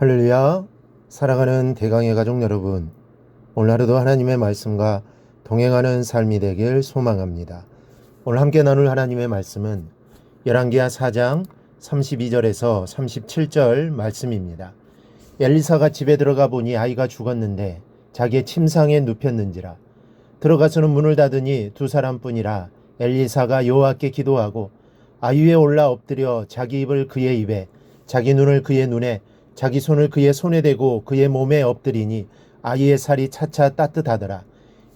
할렐루야. 사랑하는 대강의 가족 여러분, 오늘 하루도 하나님의 말씀과 동행하는 삶이 되길 소망합니다. 오늘 함께 나눌 하나님의 말씀은 열왕기하 4장 32절에서 37절 말씀입니다. 엘리사가 집에 들어가 보니 아이가 죽었는데 자기의 침상에 눕혔는지라. 들어가서는 문을 닫으니 두 사람뿐이라. 엘리사가 여호와께 기도하고 아이 위에 올라 엎드려 자기 입을 그의 입에, 자기 눈을 그의 눈에, 자기 손을 그의 손에 대고 그의 몸에 엎드리니 아이의 살이 차차 따뜻하더라.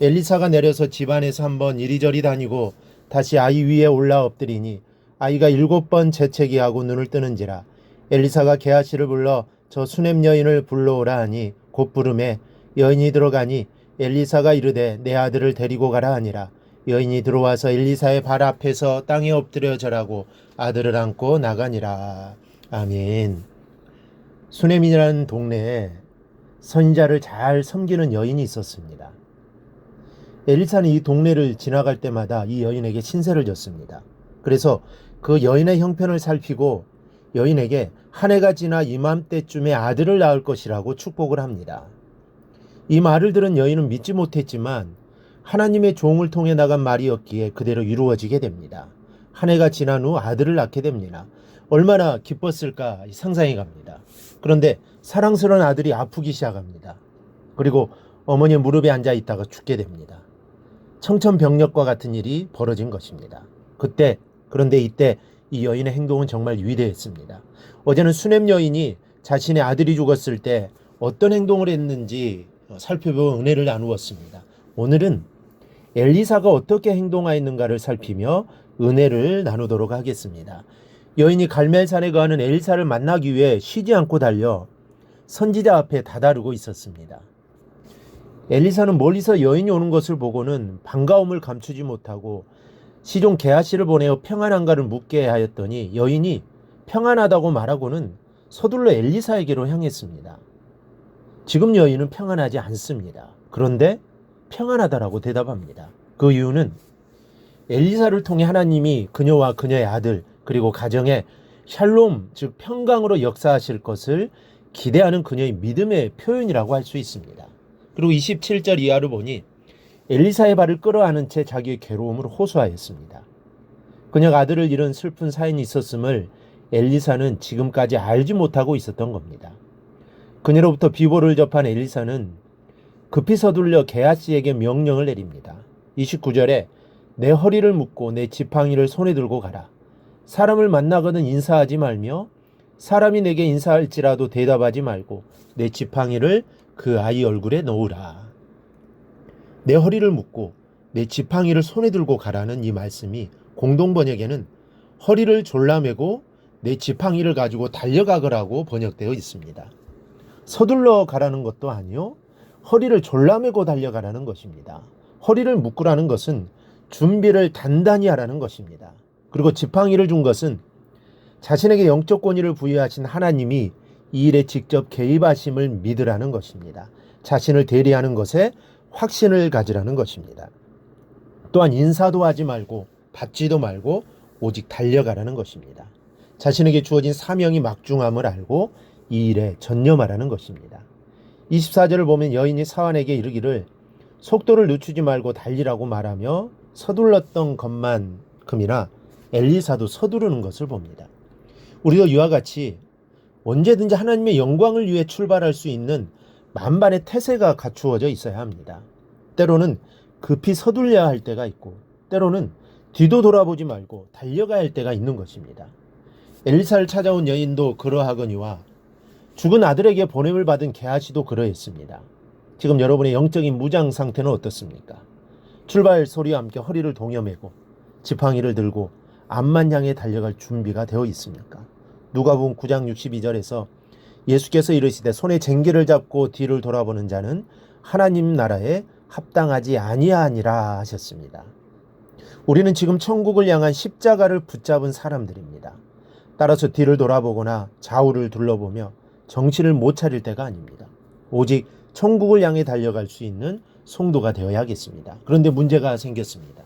엘리사가 내려서 집 안에서 한번 이리저리 다니고 다시 아이 위에 올라 엎드리니 아이가 7번 재채기하고 눈을 뜨는지라. 엘리사가 게하시를 불러 저 수냄 여인을 불러오라 하니 곧 부르매 여인이 들어가니 엘리사가 이르되 내 아들을 데리고 가라 하니라. 여인이 들어와서 엘리사의 발 앞에서 땅에 엎드려 절하고 아들을 안고 나가니라. 아멘. 수넴이라는 동네에 선지자를 잘 섬기는 여인이 있었습니다. 엘리사는 이 동네를 지나갈 때마다 이 여인에게 신세를 졌습니다. 그래서 그 여인의 형편을 살피고 여인에게 한 해가 지나 이맘때쯤에 아들을 낳을 것이라고 축복을 합니다. 이 말을 들은 여인은 믿지 못했지만 하나님의 종을 통해 나간 말이었기에 그대로 이루어지게 됩니다. 한 해가 지난 후 아들을 낳게 됩니다. 얼마나 기뻤을까 상상해 갑니다. 그런데 사랑스러운 아들이 아프기 시작합니다. 그리고 어머니의 무릎에 앉아 있다가 죽게 됩니다. 청천벽력과 같은 일이 벌어진 것입니다. 그런데 이때 이 여인의 행동은 정말 위대했습니다. 어제는 수넴 여인이 자신의 아들이 죽었을 때 어떤 행동을 했는지 살펴보고 은혜를 나누었습니다. 오늘은 엘리사가 어떻게 행동하였는가를 살피며 은혜를 나누도록 하겠습니다. 여인이 갈멜산에 거하는 엘리사를 만나기 위해 쉬지 않고 달려 선지자 앞에 다다르고 있었습니다. 엘리사는 멀리서 여인이 오는 것을 보고는 반가움을 감추지 못하고 시종 게하시를 보내어 평안한가를 묻게 하였더니 여인이 평안하다고 말하고는 서둘러 엘리사에게로 향했습니다. 지금 여인은 평안하지 않습니다. 그런데 평안하다라고 대답합니다. 그 이유는 엘리사를 통해 하나님이 그녀와 그녀의 아들 그리고 가정에 샬롬 즉 평강으로 역사하실 것을 기대하는 그녀의 믿음의 표현이라고 할 수 있습니다. 그리고 27절 이하를 보니 엘리사의 발을 끌어안은 채 자기의 괴로움을 호소하였습니다. 그녀가 아들을 잃은 슬픈 사연이 있었음을 엘리사는 지금까지 알지 못하고 있었던 겁니다. 그녀로부터 비보를 접한 엘리사는 급히 서둘러 게하시에게 명령을 내립니다. 29절에 내 허리를 묶고 내 지팡이를 손에 들고 가라. 사람을 만나거든 인사하지 말며 사람이 내게 인사할지라도 대답하지 말고 내 지팡이를 그 아이 얼굴에 놓으라. 내 허리를 묶고 내 지팡이를 손에 들고 가라는 이 말씀이 공동번역에는 허리를 졸라매고 내 지팡이를 가지고 달려가거라고 번역되어 있습니다. 서둘러 가라는 것도 아니요, 허리를 졸라매고 달려가라는 것입니다. 허리를 묶으라는 것은 준비를 단단히 하라는 것입니다. 그리고 지팡이를 준 것은 자신에게 영적 권위를 부여하신 하나님이 이 일에 직접 개입하심을 믿으라는 것입니다. 자신을 대리하는 것에 확신을 가지라는 것입니다. 또한 인사도 하지 말고 받지도 말고 오직 달려가라는 것입니다. 자신에게 주어진 사명이 막중함을 알고 이 일에 전념하라는 것입니다. 24절을 보면 여인이 사환에게 이르기를 속도를 늦추지 말고 달리라고 말하며 서둘렀던 것만큼이나 엘리사도 서두르는 것을 봅니다. 우리도 이와 같이 언제든지 하나님의 영광을 위해 출발할 수 있는 만반의 태세가 갖추어져 있어야 합니다. 때로는 급히 서둘려야 할 때가 있고 때로는 뒤도 돌아보지 말고 달려가야 할 때가 있는 것입니다. 엘리사를 찾아온 여인도 그러하거니와 죽은 아들에게 보냄을 받은 게하시도 그러했습니다. 지금 여러분의 영적인 무장 상태는 어떻습니까? 출발 소리와 함께 허리를 동여매고 지팡이를 들고 앞만 향해 달려갈 준비가 되어 있습니까? 누가복음 9장 62절에서 예수께서 이르시되 손에 쟁기를 잡고 뒤를 돌아보는 자는 하나님 나라에 합당하지 아니하니라 하셨습니다. 우리는 지금 천국을 향한 십자가를 붙잡은 사람들입니다. 따라서 뒤를 돌아보거나 좌우를 둘러보며 정신을 못 차릴 때가 아닙니다. 오직 천국을 향해 달려갈 수 있는 성도가 되어야겠습니다. 그런데 문제가 생겼습니다.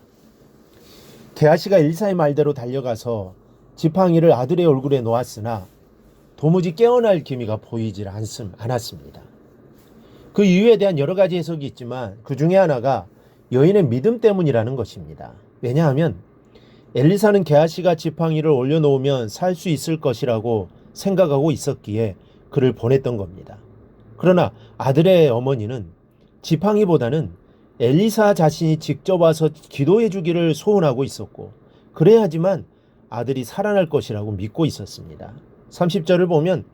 게하시가 엘리사의 말대로 달려가서 지팡이를 아들의 얼굴에 놓았으나 도무지 깨어날 기미가 보이질 않았습니다. 그 이유에 대한 여러 가지 해석이 있지만 그 중에 하나가 여인의 믿음 때문이라는 것입니다. 왜냐하면 엘리사는 게하시가 지팡이를 올려놓으면 살 수 있을 것이라고 생각하고 있었기에 그를 보냈던 겁니다. 그러나 아들의 어머니는 지팡이보다는 엘리사 자신이 직접 와서 기도해 주기를 소원하고 있었고, 그래야지만 아들이 살아날 것이라고 믿고 있었습니다. 30절을 보면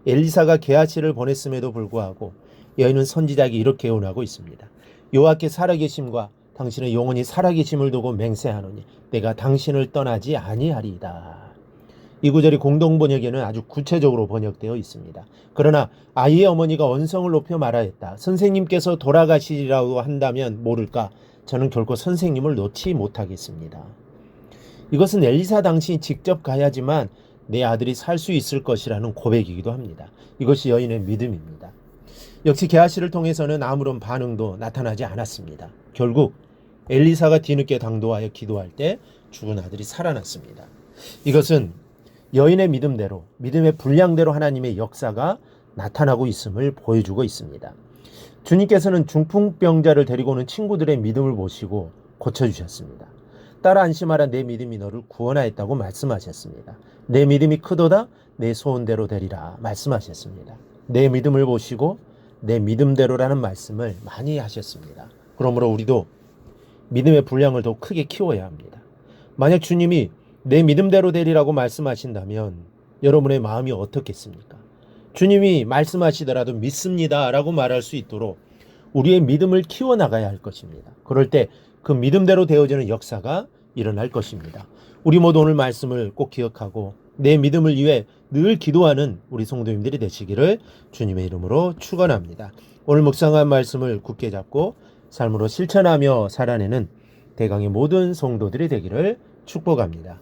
엘리사가 게하시를 보냈음에도 불구하고 여인은 선지자에게 이렇게 예언하고 있습니다. 여호와께 살아계심과 당신의 영혼이 살아계심을 두고 맹세하노니 내가 당신을 떠나지 아니하리이다. 이 구절이 공동번역에는 아주 구체적으로 번역되어 있습니다. 그러나 아이의 어머니가 언성을 높여 말하였다. 선생님께서 돌아가시리라고 한다면 모를까, 저는 결코 선생님을 놓지 못하겠습니다. 이것은 엘리사 당신이 직접 가야지만 내 아들이 살 수 있을 것이라는 고백이기도 합니다. 이것이 여인의 믿음입니다. 역시 게하시를 통해서는 아무런 반응도 나타나지 않았습니다. 결국 엘리사가 뒤늦게 당도하여 기도할 때 죽은 아들이 살아났습니다. 이것은 여인의 믿음대로, 믿음의 분량대로 하나님의 역사가 나타나고 있음을 보여주고 있습니다. 주님께서는 중풍병자를 데리고 오는 친구들의 믿음을 보시고 고쳐주셨습니다. 따라 안심하라, 내 믿음이 너를 구원하였다고 말씀하셨습니다. 내 믿음이 크도다, 내 소원대로 되리라 말씀하셨습니다. 내 믿음을 보시고 내 믿음대로라는 말씀을 많이 하셨습니다. 그러므로 우리도 믿음의 분량을 더 크게 키워야 합니다. 만약 주님이 내 믿음대로 되리라고 말씀하신다면 여러분의 마음이 어떻겠습니까? 주님이 말씀하시더라도 믿습니다 라고 말할 수 있도록 우리의 믿음을 키워나가야 할 것입니다. 그럴 때 그 믿음대로 되어지는 역사가 일어날 것입니다. 우리 모두 오늘 말씀을 꼭 기억하고 내 믿음을 위해 늘 기도하는 우리 성도님들이 되시기를 주님의 이름으로 축원합니다. 오늘 묵상한 말씀을 굳게 잡고 삶으로 실천하며 살아내는 대강의 모든 성도들이 되기를 축복합니다.